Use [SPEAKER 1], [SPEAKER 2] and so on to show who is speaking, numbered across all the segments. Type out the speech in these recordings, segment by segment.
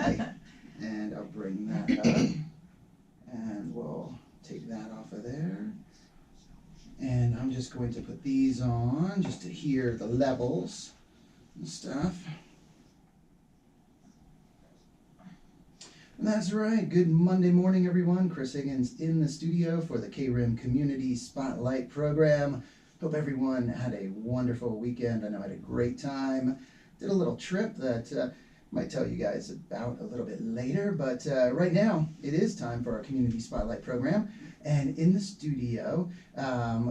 [SPEAKER 1] Okay, and I'll bring that up, and we'll take that off of there. And I'm just going to put these on just to hear the levels and stuff. That's right. Good Monday morning, everyone. Chris Higgins in the studio for the KRIM Community Spotlight Program. Hope everyone had a wonderful weekend. I know I had a great time. Did a little trip that I might tell you guys about a little bit later. But right now, it is time for our Community Spotlight Program. And in the studio,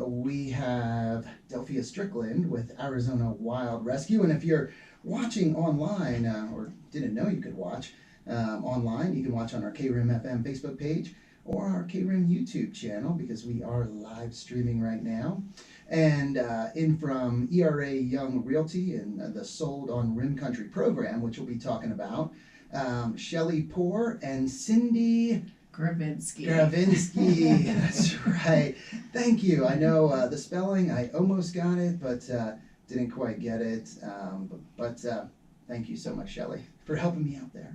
[SPEAKER 1] we have Delphia Strickland with Arizona Wild Rescue. And if you're watching online or didn't know you could watch, online, you can watch on our KRIM FM Facebook page or our KRIM YouTube channel because we are live streaming right now. And in from ERA Young Realty and the Sold on Rim Country program, which we'll be talking about, Shelly Poore and Cindy
[SPEAKER 2] Grsevinsky.
[SPEAKER 1] That's right. Thank you. I know the spelling, I almost got it, but didn't quite get it. But thank you so much, Shelly, for helping me out there.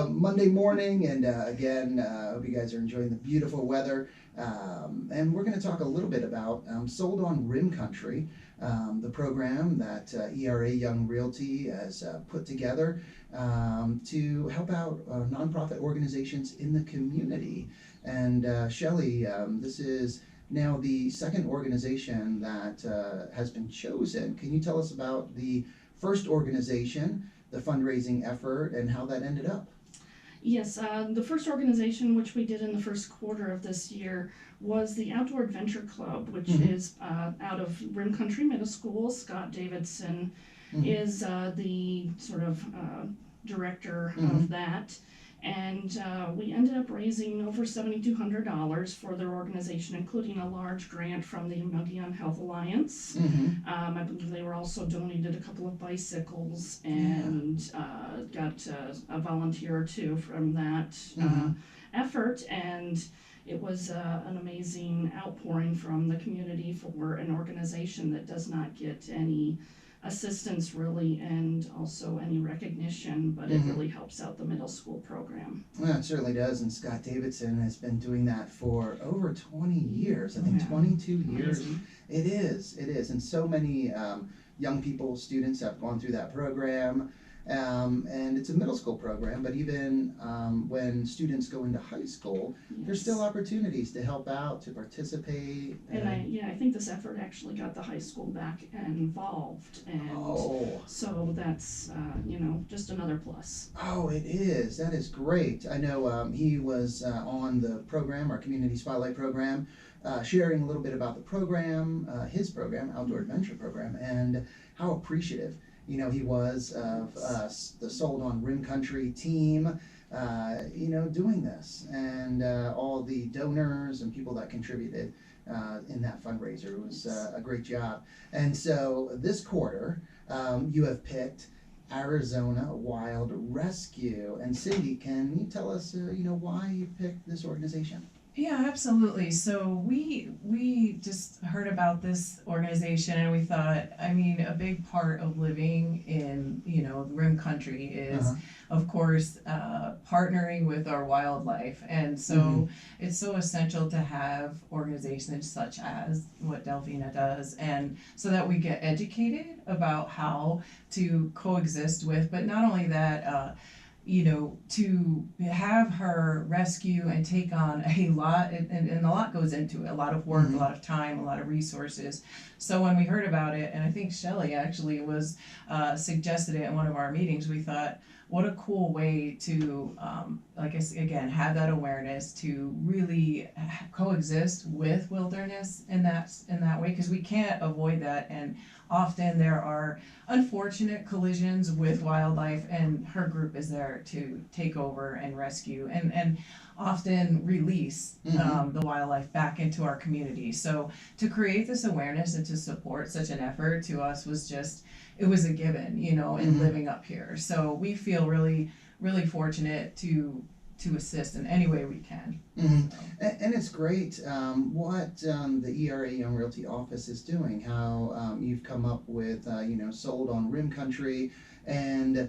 [SPEAKER 1] Monday morning, and again, hope you guys are enjoying the beautiful weather. And we're going to talk a little bit about Sold on Rim Country, the program that ERA Young Realty has put together to help out nonprofit organizations in the community. And Shelly, this is now the second organization that has been chosen. Can you tell us about the first organization, the fundraising effort, and how that ended up?
[SPEAKER 3] Yes, the first organization which we did in the first quarter of this year was the Outdoor Adventure Club, which is out of Rim Country Middle School. Scott Davidson is the sort of director of that. And we ended up raising over $7,200 for their organization, including a large grant from the Mogollon Health Alliance. I believe they were also donated a couple of bicycles and got a volunteer or two from that effort. And it was an amazing outpouring from the community for an organization that does not get any assistance really, and also any recognition, but it really helps out the middle school program.
[SPEAKER 1] Well, it certainly does, and Scott Davidson has been doing that for over 20 years. I think 22 years. It is, and so many young people, students have gone through that program. And it's a middle school program, but even when students go into high school, there's still opportunities to help out, to participate.
[SPEAKER 3] And I think this effort actually got the high school back involved, and so that's just another plus.
[SPEAKER 1] Oh, it is. That is great. I know he was on the program, our Community Spotlight program, sharing a little bit about the program, his program, Outdoor Adventure program, and how appreciative he was of us, the Sold on Rim Country team, doing this, and all the donors and people that contributed in that fundraiser. It was a great job. And so this quarter, you have picked Arizona Wild Rescue. And Cindy, can you tell us, why you picked this organization?
[SPEAKER 2] Yeah, absolutely. So we just heard about this organization and we thought, a big part of living in, Rim Country is, of course, partnering with our wildlife. And so it's so essential to have organizations such as what Delphina does, and so that we get educated about how to coexist with, but not only that, to have her rescue and take on a lot, and a lot goes into it, a lot of work, a lot of time, a lot of resources. So when we heard about it, and I think Shelly actually was suggested it in one of our meetings, we thought, what a cool way to, have that awareness to really coexist with wilderness in that way, because we can't avoid that, and often there are unfortunate collisions with wildlife, and her group is there to take over and rescue and often release the wildlife back into our community. So to create this awareness and to support such an effort to us was just, it was a given, in living up here. So we feel really, really fortunate to assist in any way we can. So.
[SPEAKER 1] And it's great what the ERA Young Realty office is doing, how you've come up with, Sold on Rim Country, and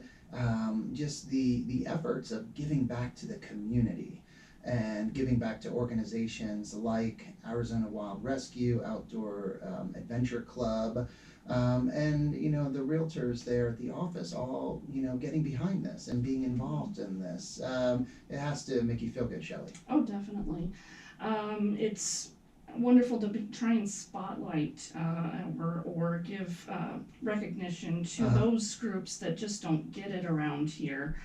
[SPEAKER 1] just the efforts of giving back to the community and giving back to organizations like Arizona Wild Rescue, Outdoor Adventure Club, and the realtors there at the office all getting behind this and being involved in this. It has to make you feel good, Shelly.
[SPEAKER 3] Oh, definitely. It's wonderful to try and spotlight or give recognition to those groups that just don't get it around here.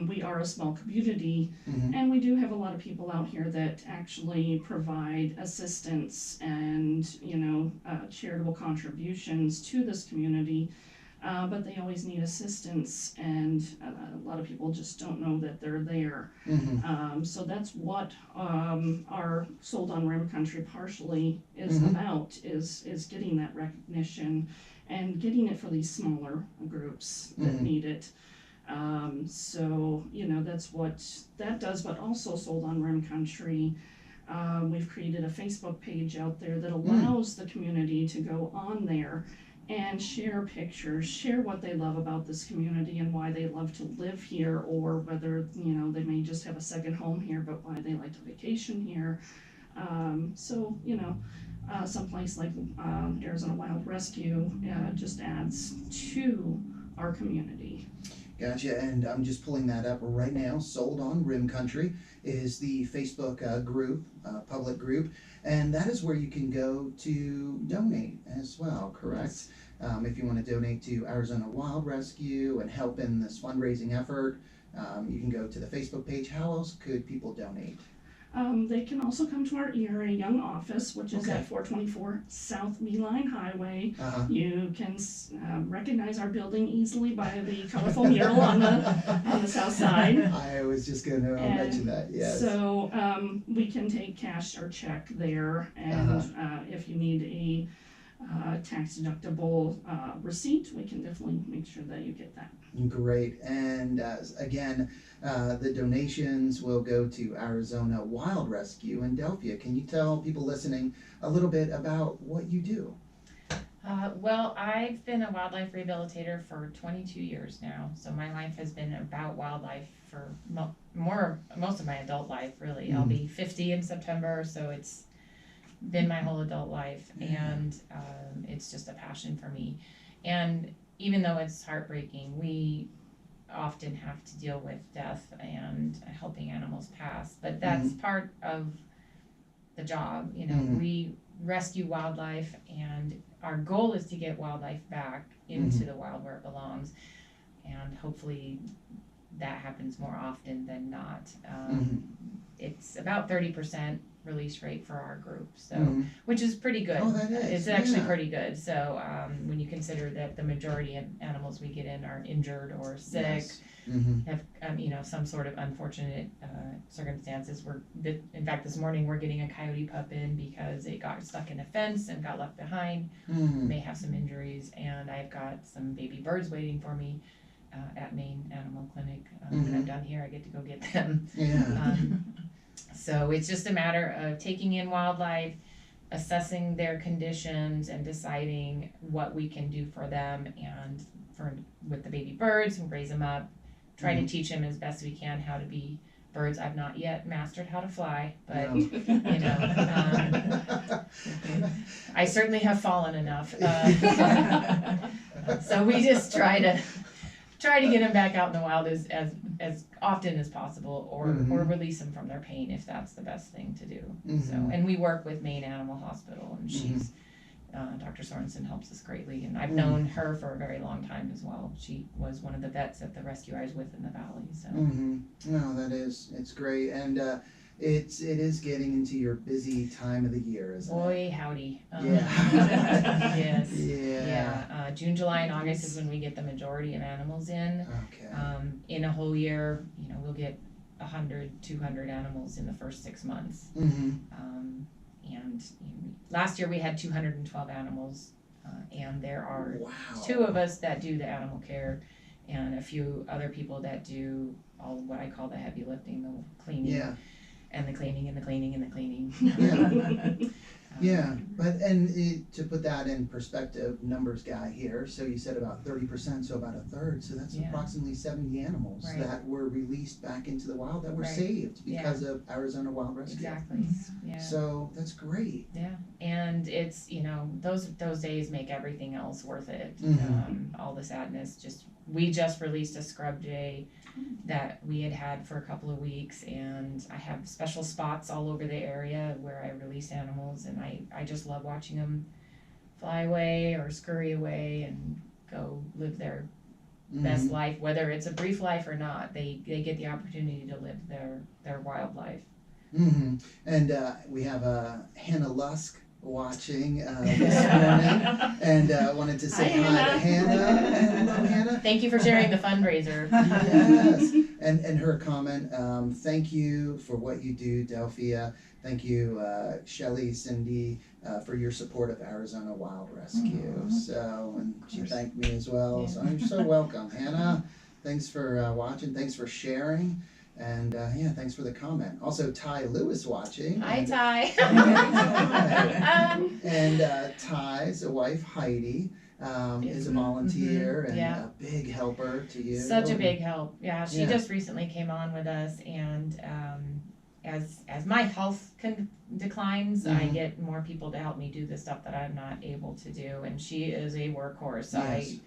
[SPEAKER 3] We are a small community, and we do have a lot of people out here that actually provide assistance and charitable contributions to this community. But they always need assistance, and a lot of people just don't know that they're there. So that's what our Sold on Rim Country partially is about, is getting that recognition and getting it for these smaller groups that need it. So that's what that does, but also Sold on Rim Country. We've created a Facebook page out there that allows the community to go on there and share pictures, share what they love about this community and why they love to live here, or whether they may just have a second home here, but why they like to vacation here. Someplace like Arizona Wild Rescue just adds to our community.
[SPEAKER 1] Gotcha, and I'm just pulling that up right now. Sold on Rim Country is the Facebook group, public group, and that is where you can go to donate as well, correct?
[SPEAKER 3] Yes.
[SPEAKER 1] If you want to donate to Arizona Wild Rescue and help in this fundraising effort, you can go to the Facebook page. How else could people donate?
[SPEAKER 3] They can also come to our ERA Young office, which is
[SPEAKER 1] Okay.
[SPEAKER 3] at 424 South Meeline Highway. You can recognize our building easily by the colorful mural on the south side.
[SPEAKER 1] I was just going to mention that, yes.
[SPEAKER 3] So we can take cash or check there, and if you need a tax deductible receipt, we can definitely make sure that you get that.
[SPEAKER 1] Great, and again, the donations will go to Arizona Wild Rescue in Delphia. Can you tell people listening a little bit about what you do?
[SPEAKER 4] Well, I've been a wildlife rehabilitator for 22 years now, so my life has been about wildlife for most of my adult life, really. I'll be 50 in September, so it's been my whole adult life, and it's just a passion for me. And even though it's heartbreaking, we often have to deal with death and helping animals pass, but that's part of the job. We rescue wildlife, and our goal is to get wildlife back into the wild where it belongs, and hopefully that happens more often than not. It's about 30% release rate for our group, so which is pretty good.
[SPEAKER 1] Oh, that is.
[SPEAKER 4] It's actually pretty good. So when you consider that the majority of animals we get in are injured or sick,
[SPEAKER 1] Yes.
[SPEAKER 4] have some sort of unfortunate circumstances. In fact, this morning we're getting a coyote pup in because it got stuck in a fence and got left behind. May have some injuries, and I've got some baby birds waiting for me at Maine Animal Clinic. When I'm done here, I get to go get them.
[SPEAKER 1] Yeah.
[SPEAKER 4] So it's just a matter of taking in wildlife, assessing their conditions, and deciding what we can do for them, and with the baby birds, and raise them up, try to teach them as best we can how to be birds. I've not yet mastered how to fly, but I certainly have fallen enough. So we just try to get them back out in the wild as often as possible, or release them from their pain if that's the best thing to do. So, and we work with Maine Animal Hospital, and she's Dr. Sorensen helps us greatly, and I've known her for a very long time as well. She was one of the vets at the rescue I was with in the valley. So.
[SPEAKER 1] No, it's great, and it is getting into your busy time of the year, isn't it?
[SPEAKER 4] Boy, howdy.
[SPEAKER 1] Yes.
[SPEAKER 4] Yeah. June, July, and August is when we get the majority of animals in.
[SPEAKER 1] Okay.
[SPEAKER 4] In a whole year, we'll get 100, 200 animals in the first 6 months. And last year we had 212 animals, and there are 2 of us that do the animal care, and a few other people that do all of what I call the heavy lifting, the cleaning, and the cleaning, and the cleaning, and the cleaning.
[SPEAKER 1] Yeah, to put that in perspective, numbers guy here, so you said about 30%, so about a third, so that's
[SPEAKER 4] Yeah.
[SPEAKER 1] approximately 70 animals
[SPEAKER 4] Right.
[SPEAKER 1] that were released back into the wild that were
[SPEAKER 4] Right.
[SPEAKER 1] saved because of Arizona Wild Rescue.
[SPEAKER 4] Exactly. Yeah.
[SPEAKER 1] So that's great.
[SPEAKER 4] Yeah, and it's, those days make everything else worth it.
[SPEAKER 1] Mhm.
[SPEAKER 4] All the sadness, we just released a scrub jay that we had for a couple of weeks, and I have special spots all over the area where I release animals, and I just love watching them fly away or scurry away and go live their best
[SPEAKER 1] Mhm.
[SPEAKER 4] life, whether it's a brief life or not. They get the opportunity to live their wildlife.
[SPEAKER 1] Mm-hmm. And we have Hannah Lusk watching this morning, and wanted to say hi to Hannah. Hello, Hannah.
[SPEAKER 4] Thank you for sharing the fundraiser.
[SPEAKER 1] Yes, and her comment, thank you for what you do, Delphia. Thank you, Shelly, Cindy, for your support of Arizona Wild Rescue. So, and she thanked me as well.
[SPEAKER 4] Yeah.
[SPEAKER 1] So you're so welcome, Hannah. Thanks for watching. Thanks for sharing. And thanks for the comment. Also, Ty Lewis watching.
[SPEAKER 4] Hi, Ty.
[SPEAKER 1] And Ty's wife, Heidi, is a volunteer and
[SPEAKER 4] Yeah.
[SPEAKER 1] a big helper to you.
[SPEAKER 4] Such a big help. Yeah, she
[SPEAKER 1] Yeah.
[SPEAKER 4] just recently came on with us, and as my health declines, I
[SPEAKER 1] Mhm.
[SPEAKER 4] get more people to help me do the stuff that I'm not able to do, and she is a workhorse.
[SPEAKER 1] Yes.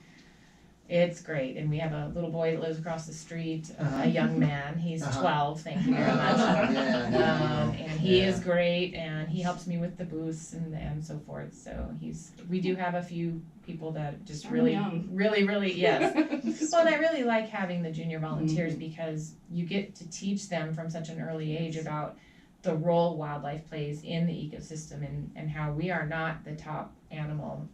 [SPEAKER 4] It's great, and we have a little boy that lives across the street,
[SPEAKER 1] Uh-huh.
[SPEAKER 4] a young man. He's
[SPEAKER 1] Uh-huh.
[SPEAKER 4] 12. Thank you very
[SPEAKER 1] Oh,
[SPEAKER 4] much.
[SPEAKER 1] yeah,
[SPEAKER 4] And he
[SPEAKER 1] Yeah.
[SPEAKER 4] is great, and he helps me with the booths and so forth. So we do have a few people that just
[SPEAKER 3] Starting
[SPEAKER 4] really,
[SPEAKER 3] young.
[SPEAKER 4] really, yes. Well, and I really like having the junior volunteers because you get to teach them from such an early age about the role wildlife plays in the ecosystem and how we are not the top animal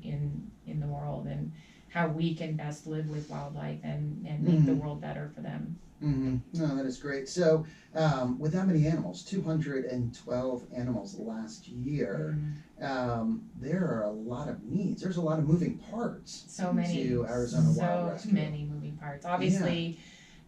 [SPEAKER 4] in the world, and how we can best live with wildlife and make the world better for them.
[SPEAKER 1] Mm-hmm. No, that is great. So, with that many animals, 212 animals last year, there are a lot of needs. There's a lot of moving parts
[SPEAKER 4] So many,
[SPEAKER 1] to Arizona Wild Rescue.
[SPEAKER 4] so many moving parts. Obviously,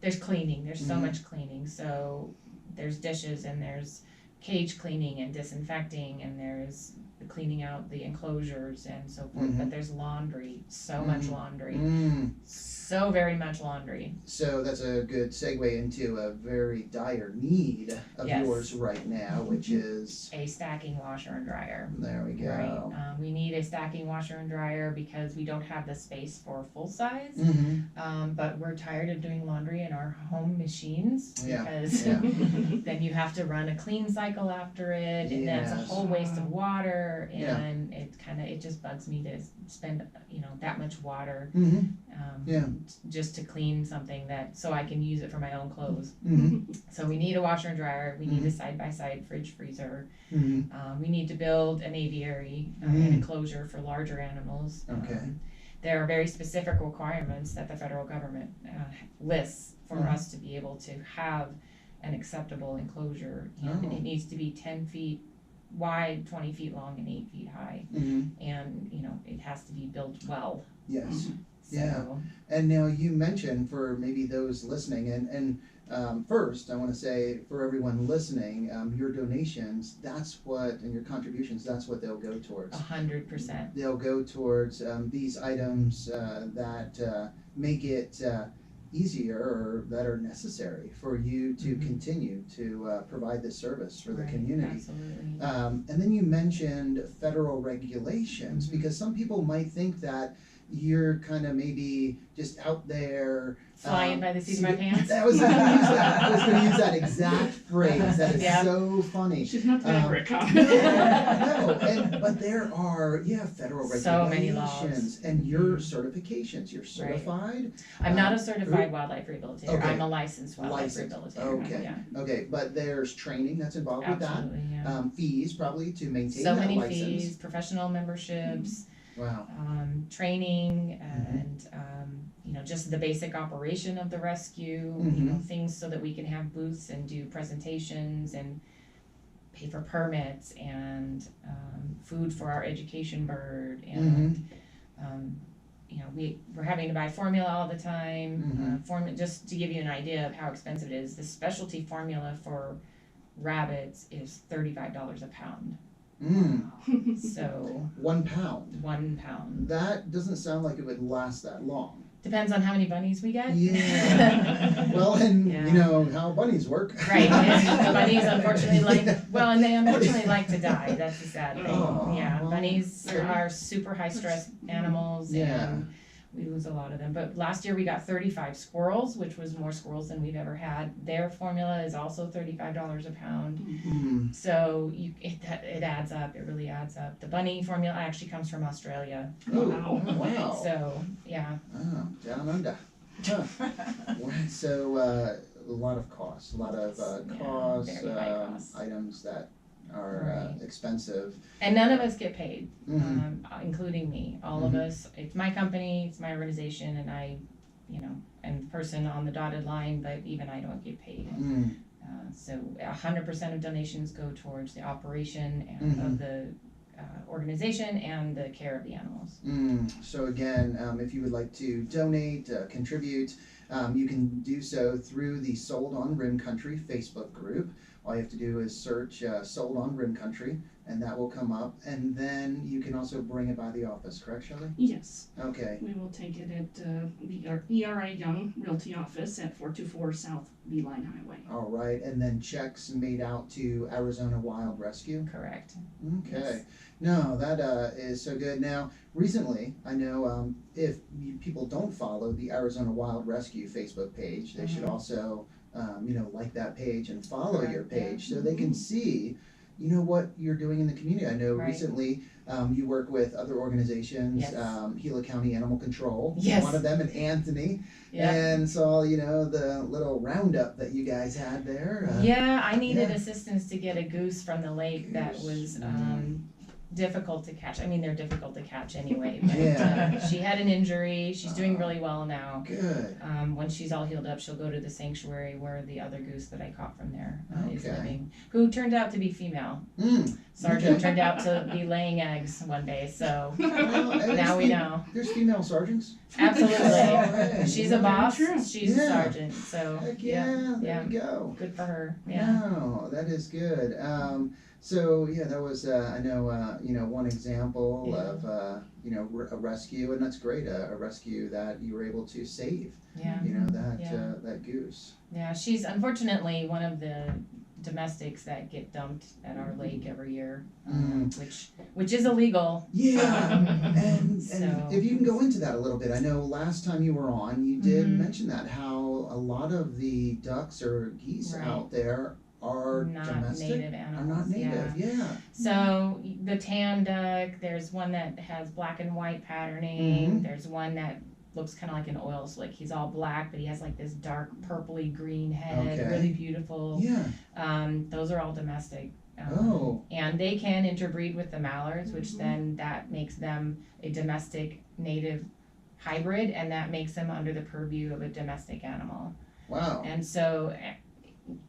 [SPEAKER 4] there's cleaning. There's so
[SPEAKER 1] Mhm.
[SPEAKER 4] much cleaning. So there's dishes, and there's cage cleaning and disinfecting, and there's cleaning out the enclosures and so forth.
[SPEAKER 1] Mhm.
[SPEAKER 4] But there's laundry. So much laundry.
[SPEAKER 1] Mm.
[SPEAKER 4] So very much laundry.
[SPEAKER 1] So that's a good segue into a very dire need of
[SPEAKER 4] Yes.
[SPEAKER 1] yours right now, which is,
[SPEAKER 4] A stacking washer and dryer.
[SPEAKER 1] there we go.
[SPEAKER 4] Right. We need a stacking washer and dryer because we don't have the space for full size.
[SPEAKER 1] Mm-hmm.
[SPEAKER 4] But we're tired of doing laundry in our home machines
[SPEAKER 1] Yeah,
[SPEAKER 4] because
[SPEAKER 1] yeah.
[SPEAKER 4] then you have to run a clean cycle after it, and that's a
[SPEAKER 1] Yes.
[SPEAKER 4] whole waste of water,
[SPEAKER 1] Yeah.
[SPEAKER 4] and it just bugs me to spend that much water
[SPEAKER 1] Mm-hmm. Yeah.
[SPEAKER 4] just to clean something so I can use it for my own clothes.
[SPEAKER 1] Mm-hmm.
[SPEAKER 4] So we need a washer and dryer. We need a side by side fridge freezer.
[SPEAKER 1] Mm-hmm.
[SPEAKER 4] We need to build an aviary, an enclosure for larger animals.
[SPEAKER 1] Okay.
[SPEAKER 4] There are very specific requirements that the federal government lists for us to be able to have an acceptable enclosure. And
[SPEAKER 1] Oh.
[SPEAKER 4] it needs to be 10 feet wide, 20 feet long, and 8 feet high.
[SPEAKER 1] Mm-hmm.
[SPEAKER 4] And, it has to be built well.
[SPEAKER 1] Yes.
[SPEAKER 4] So,
[SPEAKER 1] Yeah. And now you mentioned, for maybe those listening, and first I want to say for everyone listening, your donations, and your contributions, that's what they'll go towards.
[SPEAKER 4] 100%.
[SPEAKER 1] They'll go towards these items that make it easier or that are necessary for you to continue to provide this service for the
[SPEAKER 4] Right,
[SPEAKER 1] community.
[SPEAKER 4] Absolutely.
[SPEAKER 1] And then you mentioned federal regulations, because some people might think that you're kind of maybe just out there
[SPEAKER 4] Flying by the seat of my pants.
[SPEAKER 1] I was going to use that exact phrase. That is
[SPEAKER 4] Yeah.
[SPEAKER 1] so funny.
[SPEAKER 3] She's not Maverick, huh?
[SPEAKER 1] No, but there are federal regulations
[SPEAKER 4] So many laws.
[SPEAKER 1] and your certifications. You're certified.
[SPEAKER 4] I'm not a certified wildlife rehabilitator.
[SPEAKER 1] Okay.
[SPEAKER 4] I'm a licensed wildlife
[SPEAKER 1] Licensed.
[SPEAKER 4] rehabilitator.
[SPEAKER 1] Okay.
[SPEAKER 4] Yeah.
[SPEAKER 1] Okay, but there's training that's involved
[SPEAKER 4] Absolutely,
[SPEAKER 1] with
[SPEAKER 4] yeah.
[SPEAKER 1] that. Fees probably to maintain
[SPEAKER 4] So
[SPEAKER 1] that
[SPEAKER 4] many
[SPEAKER 1] license.
[SPEAKER 4] fees, professional memberships,
[SPEAKER 1] Wow.
[SPEAKER 4] training, and just the basic operation of the rescue. Things so that we can have booths and do presentations and pay for permits and food for our education bird, and we're having to buy formula all the time. Just to give you an idea of how expensive it is, the specialty formula for rabbits is $35 a pound. So
[SPEAKER 1] 1 pound.
[SPEAKER 4] 1 pound.
[SPEAKER 1] That doesn't sound like it would last that long.
[SPEAKER 4] Depends on how many bunnies we get.
[SPEAKER 1] Yeah. Well, and
[SPEAKER 4] Yeah.
[SPEAKER 1] you know how bunnies work.
[SPEAKER 4] Right, and bunnies unfortunately and they unfortunately like to die, that's the sad thing.
[SPEAKER 1] Oh,
[SPEAKER 4] Yeah,
[SPEAKER 1] well,
[SPEAKER 4] bunnies are super high stress animals
[SPEAKER 1] Yeah.
[SPEAKER 4] and we lose a lot of them. But last year we got 35 squirrels, which was more squirrels than we've ever had. Their formula is also $35 a pound.
[SPEAKER 1] Mm.
[SPEAKER 4] So it adds up, it really adds up. The bunny formula actually comes from Australia.
[SPEAKER 1] Oh,
[SPEAKER 3] Wow.
[SPEAKER 1] wow.
[SPEAKER 4] So, yeah.
[SPEAKER 1] Oh, down under. Huh. So a lot of costs, a lot of
[SPEAKER 4] Yeah,
[SPEAKER 1] costs,
[SPEAKER 4] very high costs.
[SPEAKER 1] items that are
[SPEAKER 4] Right.
[SPEAKER 1] expensive.
[SPEAKER 4] And none of us get paid,
[SPEAKER 1] Mhm.
[SPEAKER 4] including me. All of us, it's my company, it's my organization, and I, am the person on the dotted line, but even I don't get paid.
[SPEAKER 1] Mm.
[SPEAKER 4] So 100% of donations go towards the operation and of the organization and the care of the animals.
[SPEAKER 1] So again, if you would like to donate, contribute, you can do so through the Sold on Rim Country Facebook group. All you have to do is search Sold on Rim Country, and that will come up. And then you can also bring it by the office, correct, Shelly?
[SPEAKER 3] Yes,
[SPEAKER 1] Okay.
[SPEAKER 3] we will take it at the ERA Young Realty Office at 424 South Beeline Highway.
[SPEAKER 1] All right. And then checks made out to Arizona Wild Rescue.
[SPEAKER 4] Correct.
[SPEAKER 1] Okay.
[SPEAKER 4] Yes.
[SPEAKER 1] No, that is so good. Now, recently, I know if people don't follow the Arizona Wild Rescue Facebook page, they should also, like that page and follow your
[SPEAKER 4] Correct, yeah.
[SPEAKER 1] page so they can see, what you're doing in the community. I know
[SPEAKER 4] Right.
[SPEAKER 1] recently you work with other organizations,
[SPEAKER 4] Yes.
[SPEAKER 1] Gila County Animal Control,
[SPEAKER 4] Yes.
[SPEAKER 1] one of them, and Anthony,
[SPEAKER 4] Yeah.
[SPEAKER 1] and saw, the little roundup that you guys had there.
[SPEAKER 4] Yeah, I needed
[SPEAKER 1] yeah.
[SPEAKER 4] assistance to get a goose from the lake that was difficult to catch. I mean, they're difficult to catch anyway. But,
[SPEAKER 1] Yeah.
[SPEAKER 4] she had an injury. She's doing really well now.
[SPEAKER 1] Good.
[SPEAKER 4] When she's all healed up, she'll go to the sanctuary where the other goose that I caught from there is
[SPEAKER 1] Okay.
[SPEAKER 4] living, who turned out to be female.
[SPEAKER 1] Mm.
[SPEAKER 4] Sergeant
[SPEAKER 1] Okay.
[SPEAKER 4] turned out to be laying eggs one day, so
[SPEAKER 1] Well, and
[SPEAKER 4] now we know.
[SPEAKER 1] There's female sergeants.
[SPEAKER 4] Absolutely.
[SPEAKER 1] Hey,
[SPEAKER 4] She's a
[SPEAKER 3] Very
[SPEAKER 4] boss.
[SPEAKER 3] true.
[SPEAKER 4] She's
[SPEAKER 1] Yeah.
[SPEAKER 4] a sergeant. So
[SPEAKER 1] Heck yeah, there
[SPEAKER 4] yeah.
[SPEAKER 1] you go.
[SPEAKER 4] Good for her. Yeah.
[SPEAKER 1] No, that is good. So yeah, that was I know one example
[SPEAKER 4] Yeah.
[SPEAKER 1] of a rescue, and that's great. A rescue that you were able to save.
[SPEAKER 4] Yeah. Yeah.
[SPEAKER 1] That goose.
[SPEAKER 4] Yeah. She's unfortunately one of the domestics that get dumped at our lake every year, which is illegal.
[SPEAKER 1] Yeah, and
[SPEAKER 4] So-
[SPEAKER 1] if you can go into that a little bit, I know last time you were on, you did
[SPEAKER 4] Mhm.
[SPEAKER 1] mention that how a lot of the ducks or geese
[SPEAKER 4] Right.
[SPEAKER 1] out there are
[SPEAKER 4] Not
[SPEAKER 1] domestic,
[SPEAKER 4] native
[SPEAKER 1] are
[SPEAKER 4] animals.
[SPEAKER 1] not native. Yeah.
[SPEAKER 4] So the tan duck, there's one that has black and white patterning.
[SPEAKER 1] Mhm.
[SPEAKER 4] There's one that looks kind of like an oil slick. He's all black, but he has like this dark purpley green head,
[SPEAKER 1] Okay.
[SPEAKER 4] really beautiful.
[SPEAKER 1] Yeah.
[SPEAKER 4] Those are all domestic.
[SPEAKER 1] Oh.
[SPEAKER 4] And they can interbreed with the mallards, which then that makes them a domestic native hybrid, and that makes them under the purview of a domestic animal.
[SPEAKER 1] Wow.
[SPEAKER 4] And so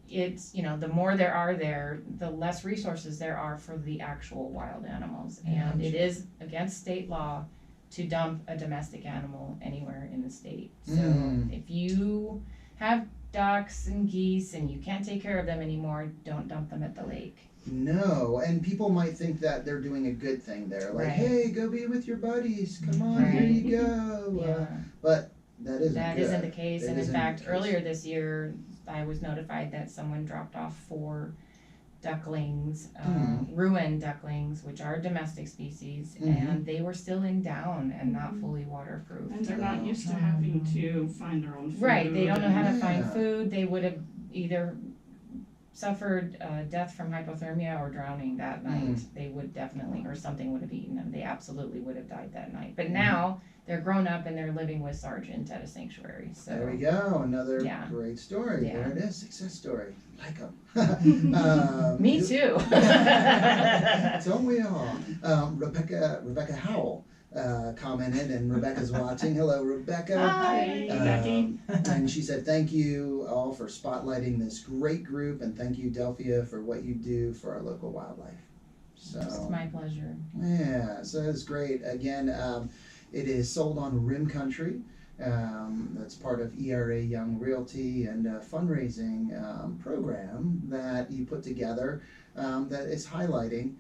[SPEAKER 4] it's, the more there are there, the less resources there are for the actual wild animals. And it is against state law to dump a domestic animal anywhere in the state. So
[SPEAKER 1] Mm.
[SPEAKER 4] if you have ducks and geese and you can't take care of them anymore, don't dump them at the lake.
[SPEAKER 1] No, and people might think that they're doing a good thing there. Like,
[SPEAKER 4] Right.
[SPEAKER 1] hey, go be with your buddies. Come on, here
[SPEAKER 4] Right.
[SPEAKER 1] you go.
[SPEAKER 4] Yeah.
[SPEAKER 1] But that isn't
[SPEAKER 4] That
[SPEAKER 1] good.
[SPEAKER 4] isn't the case,
[SPEAKER 1] That
[SPEAKER 4] and in
[SPEAKER 1] isn't
[SPEAKER 4] fact,
[SPEAKER 1] the case.
[SPEAKER 4] earlier this year, I was notified that someone dropped off 4 ducklings, ruined ducklings, which are domestic species, and they were still in down and not fully waterproof.
[SPEAKER 3] And they're not used to having to find their own food.
[SPEAKER 4] Right, they don't know how to find
[SPEAKER 1] Yeah.
[SPEAKER 4] food. They would have either suffered death from hypothermia or drowning that night. They would definitely, or something would have eaten them. They absolutely would have died that night. But now they're grown up and they're living with Sergeant at a sanctuary. So
[SPEAKER 1] There we go. Another
[SPEAKER 4] Yeah.
[SPEAKER 1] great story.
[SPEAKER 4] Yeah.
[SPEAKER 1] There it is. Success story. Like them.
[SPEAKER 4] me too.
[SPEAKER 1] Don't we all? Rebecca Howell commented, and Rebecca's watching. Hello, Rebecca.
[SPEAKER 4] Hi, Becky.
[SPEAKER 1] And she said, thank you all for spotlighting this great group, and thank you, Delphia, for what you do for our local wildlife. So,
[SPEAKER 4] It's my pleasure.
[SPEAKER 1] yeah, so that's great. Again, it is sold on Rim Country. That's part of ERA Young Realty and a fundraising program that you put together that is highlighting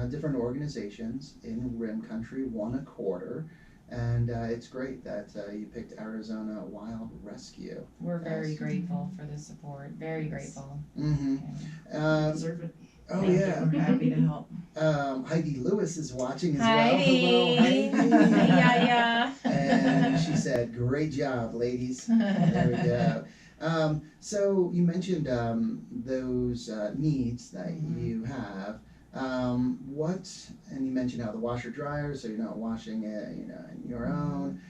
[SPEAKER 1] different organizations in Rim Country, one a quarter. And it's great that you picked Arizona Wild Rescue.
[SPEAKER 4] We're very
[SPEAKER 1] Yes.
[SPEAKER 4] grateful for the support. Very
[SPEAKER 3] Yes.
[SPEAKER 4] grateful.
[SPEAKER 1] Mm-hmm.
[SPEAKER 3] You deserve it.
[SPEAKER 1] Oh
[SPEAKER 2] Thank you.
[SPEAKER 1] yeah.
[SPEAKER 2] We're happy to help.
[SPEAKER 1] Heidi Lewis is watching as
[SPEAKER 4] Heidi.
[SPEAKER 1] well. Hello, Heidi.
[SPEAKER 4] Yeah.
[SPEAKER 1] And she said, "Great job, ladies." There we go. So you mentioned those needs that you have. And you mentioned how the washer dryer, so you're not washing it, in your own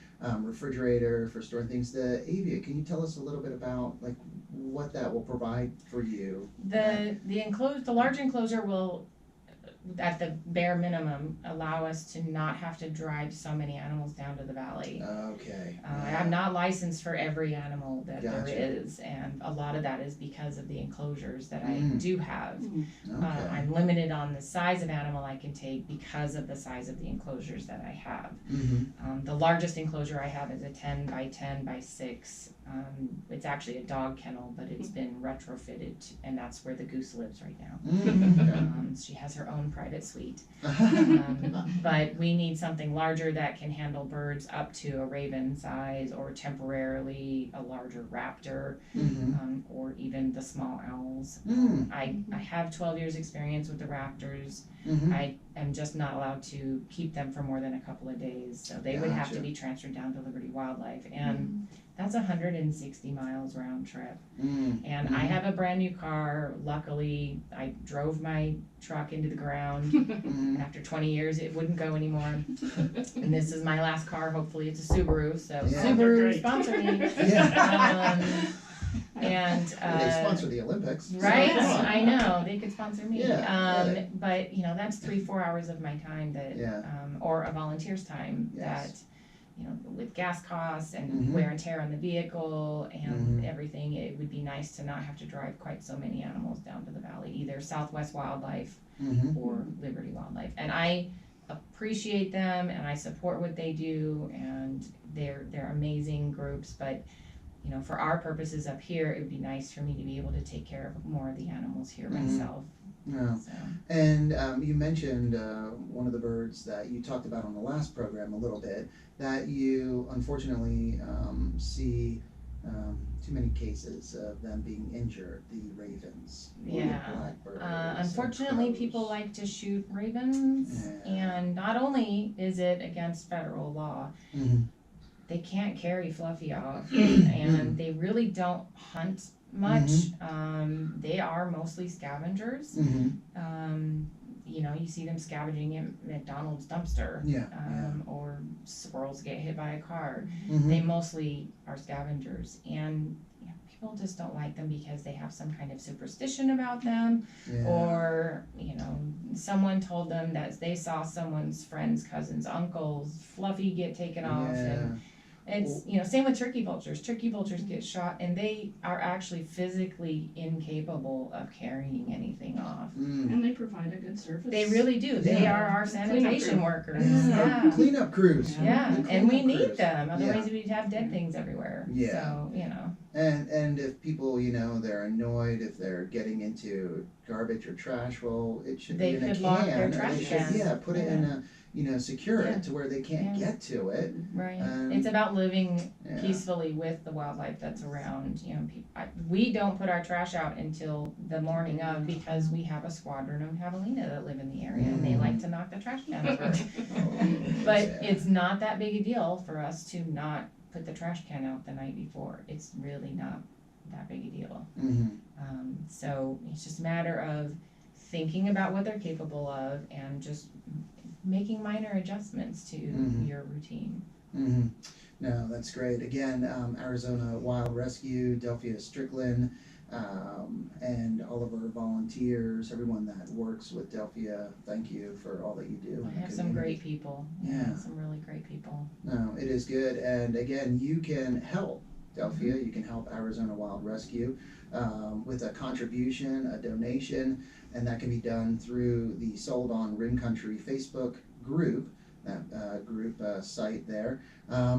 [SPEAKER 1] refrigerator for storing things. The Avia, can you tell us a little bit about like what that will provide for you?
[SPEAKER 4] The large enclosure will, at the bare minimum, allow us to not have to drive so many animals down to the valley.
[SPEAKER 1] Okay.
[SPEAKER 4] I'm not licensed for every animal that there
[SPEAKER 1] Gotcha.
[SPEAKER 4] is, and a lot of that is because of the enclosures that I
[SPEAKER 1] Mm.
[SPEAKER 4] do have.
[SPEAKER 1] Okay.
[SPEAKER 4] I'm limited on the size of animal I can take because of the size of the enclosures that I have.
[SPEAKER 1] Mm-hmm.
[SPEAKER 4] The largest enclosure I have is a 10 by 10 by 6. It's actually a dog kennel, but it's been retrofitted, and that's where the goose lives right now.
[SPEAKER 1] Mm,
[SPEAKER 4] She has her own private suite.
[SPEAKER 1] okay.
[SPEAKER 4] But we need something larger that can handle birds up to a raven size, or temporarily a larger raptor,
[SPEAKER 1] Mm-hmm.
[SPEAKER 4] or even the small owls.
[SPEAKER 1] Mm.
[SPEAKER 4] I have 12 years experience with the raptors.
[SPEAKER 1] Mm-hmm.
[SPEAKER 4] I am just not allowed to keep them for more than a couple of days, so they would have to
[SPEAKER 1] Gotcha.
[SPEAKER 4] be transferred down to Liberty Wildlife, and that's 160 miles round trip.
[SPEAKER 1] Mm.
[SPEAKER 4] And I have a brand new car. Luckily, I drove my truck into the ground.
[SPEAKER 1] Mm.
[SPEAKER 4] After 20 years, it wouldn't go anymore. And this is my last car. Hopefully, it's a Subaru. So
[SPEAKER 1] Yeah.
[SPEAKER 4] Subaru,
[SPEAKER 3] Great.
[SPEAKER 4] sponsor me.
[SPEAKER 1] Yeah.
[SPEAKER 4] And
[SPEAKER 1] They sponsor the Olympics. so
[SPEAKER 4] right,
[SPEAKER 1] come on.
[SPEAKER 4] I know they could sponsor me.
[SPEAKER 1] Yeah.
[SPEAKER 4] But that's 3-4 hours of my time that,
[SPEAKER 1] Yeah.
[SPEAKER 4] or a volunteer's time
[SPEAKER 1] Yes.
[SPEAKER 4] that, with gas costs and
[SPEAKER 1] Mhm.
[SPEAKER 4] wear and tear on the vehicle and
[SPEAKER 1] Mhm.
[SPEAKER 4] everything, it would be nice to not have to drive quite so many animals down to the valley, either Southwest Wildlife
[SPEAKER 1] Mm-hmm.
[SPEAKER 4] or Liberty Wildlife. And I appreciate them and I support what they do, and they're amazing groups, but for our purposes up here, it would be nice for me to be able to take care of more of the animals here
[SPEAKER 1] Mhm.
[SPEAKER 4] myself.
[SPEAKER 1] Yeah.
[SPEAKER 4] So
[SPEAKER 1] And you mentioned one of the birds that you talked about on the last program a little bit, that you unfortunately see too many cases of them being injured, the ravens, or the
[SPEAKER 4] Yeah.
[SPEAKER 1] blackbirds, and
[SPEAKER 4] Unfortunately,
[SPEAKER 1] crows.
[SPEAKER 4] people like to shoot ravens,
[SPEAKER 1] Yeah.
[SPEAKER 4] and not only is it against federal law,
[SPEAKER 1] Mhm.
[SPEAKER 4] they can't carry Fluffy off,
[SPEAKER 1] Mhm.
[SPEAKER 4] and they really don't hunt much. They are mostly scavengers.
[SPEAKER 1] Mhm.
[SPEAKER 4] You see them scavenging in McDonald's dumpster,
[SPEAKER 1] Yeah.
[SPEAKER 4] or squirrels get hit by a car.
[SPEAKER 1] Mhm.
[SPEAKER 4] They mostly are scavengers, and people just don't like them because they have some kind of superstition about them,
[SPEAKER 1] Yeah.
[SPEAKER 4] or someone told them that they saw someone's friend's cousin's uncle's Fluffy get taken off, and it's same with turkey vultures. Turkey vultures get shot, and they are actually physically incapable of carrying anything off.
[SPEAKER 1] Mm.
[SPEAKER 3] And they provide a good service.
[SPEAKER 4] They really do. They
[SPEAKER 1] Yeah.
[SPEAKER 4] are our sanitation workers.
[SPEAKER 1] Yeah.
[SPEAKER 4] Yeah.
[SPEAKER 1] Cleanup crews.
[SPEAKER 4] Yeah,
[SPEAKER 1] The
[SPEAKER 4] and we
[SPEAKER 1] cleanup
[SPEAKER 4] need
[SPEAKER 1] crews.
[SPEAKER 4] them. Otherwise, we'd have dead things everywhere.
[SPEAKER 1] Yeah.
[SPEAKER 4] So,
[SPEAKER 1] And if people, they're annoyed if they're getting into garbage or trash, well, it should
[SPEAKER 4] They
[SPEAKER 1] be in a
[SPEAKER 4] could
[SPEAKER 1] can.
[SPEAKER 4] lock their
[SPEAKER 1] and
[SPEAKER 4] trash
[SPEAKER 1] they should,
[SPEAKER 4] cans.
[SPEAKER 1] put it in a, secure
[SPEAKER 4] Yeah.
[SPEAKER 1] it to where they can't
[SPEAKER 4] Yeah.
[SPEAKER 1] get to it.
[SPEAKER 4] right.
[SPEAKER 1] Um,
[SPEAKER 4] It's about living
[SPEAKER 1] Yeah.
[SPEAKER 4] peacefully with the wildlife that's around. We don't put our trash out until the morning of, because we have a squadron of javelina that live in the area, and they like to knock the trash can over. But it's not that big a deal for us to not put the trash can out the night before. It's really not that big a deal.
[SPEAKER 1] Mm-hmm.
[SPEAKER 4] So it's just a matter of thinking about what they're capable of and just making minor adjustments to
[SPEAKER 1] Mhm.
[SPEAKER 4] your routine.
[SPEAKER 1] Mm-hmm. No, that's great. Again, Arizona Wild Rescue, Delphia Strickland, and all of our volunteers, everyone that works with Delphia, thank you for all that you do.
[SPEAKER 4] I
[SPEAKER 1] in the
[SPEAKER 4] have some
[SPEAKER 1] community.
[SPEAKER 4] great people.
[SPEAKER 1] Yeah.
[SPEAKER 4] Some really great people.
[SPEAKER 1] No, it is good. And again, you can help Delphia, you can help Arizona Wild Rescue with a contribution, a donation, and that can be done through the Sold on Rim Country Facebook group, that group site there,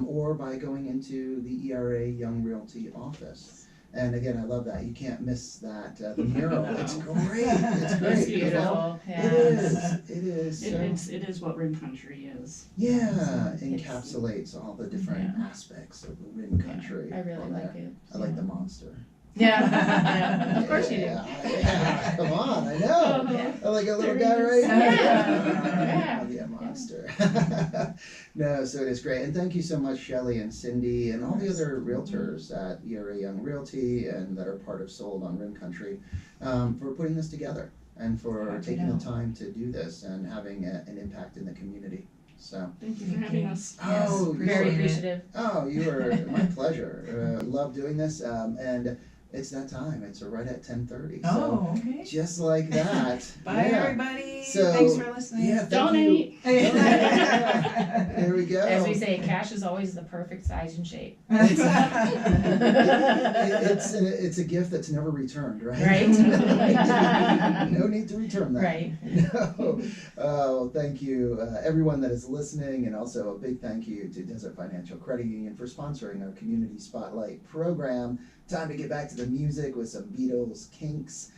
[SPEAKER 1] or by going into the ERA Young Realty office. And again, I love that. You can't miss that. The mural. It's great. It's great.
[SPEAKER 4] It's beautiful.
[SPEAKER 1] It
[SPEAKER 4] Yeah.
[SPEAKER 1] is. It is. So,
[SPEAKER 3] It is what Rim Country is.
[SPEAKER 1] yeah,
[SPEAKER 4] It's-
[SPEAKER 1] encapsulates all the different aspects of the Rim Country.
[SPEAKER 4] I really
[SPEAKER 1] on
[SPEAKER 4] like
[SPEAKER 1] there.
[SPEAKER 4] it.
[SPEAKER 1] I like the monster.
[SPEAKER 4] Yeah, yeah. Of course you do.
[SPEAKER 1] Yeah, come on, I know.
[SPEAKER 3] Uh-huh.
[SPEAKER 1] I like a little
[SPEAKER 3] There
[SPEAKER 1] guy
[SPEAKER 3] he
[SPEAKER 1] right
[SPEAKER 3] is.
[SPEAKER 1] here.
[SPEAKER 4] Yeah.
[SPEAKER 1] Monster. No, so it is great. And thank you so much, Shelly and Cindy, and all the other realtors at ERA Young Realty and that are part of Sold on Rim Country for putting this together and for
[SPEAKER 2] Happy
[SPEAKER 1] taking
[SPEAKER 2] to
[SPEAKER 1] the time to do this and having an impact in the community. So,
[SPEAKER 3] Thank you for
[SPEAKER 2] Thank
[SPEAKER 3] having
[SPEAKER 2] you.
[SPEAKER 3] us.
[SPEAKER 2] Yes,
[SPEAKER 1] oh,
[SPEAKER 4] Very
[SPEAKER 1] you
[SPEAKER 4] appreciative.
[SPEAKER 1] you are my pleasure. Love doing this. And it's that time. It's right at 10:30. So
[SPEAKER 2] Oh, okay.
[SPEAKER 1] just like that.
[SPEAKER 2] Bye,
[SPEAKER 1] yeah.
[SPEAKER 2] everybody.
[SPEAKER 1] So,
[SPEAKER 2] Thanks for listening.
[SPEAKER 1] Yeah, thank
[SPEAKER 3] Donate.
[SPEAKER 1] you. There we go.
[SPEAKER 4] As we say, cash is always the perfect size and shape.
[SPEAKER 1] It's a gift that's never returned, right?
[SPEAKER 4] Right.
[SPEAKER 1] No need to return that.
[SPEAKER 4] Right.
[SPEAKER 1] No. Oh, thank you, everyone that is listening, and also a big thank you to Desert Financial Credit Union for sponsoring our Community Spotlight program. Time to get back to the music with some Beatles, Kinks,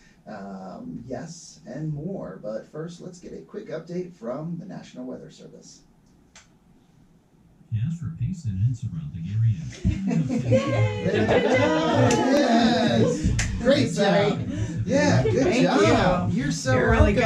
[SPEAKER 1] yes, and more. But first, let's get a quick update from the National Weather Service.
[SPEAKER 5] Yes, for Payson and surrounding areas.
[SPEAKER 1] Yes! Great job. Yeah, good
[SPEAKER 2] Thank
[SPEAKER 1] job.
[SPEAKER 2] you.
[SPEAKER 1] You're so
[SPEAKER 2] You're really good.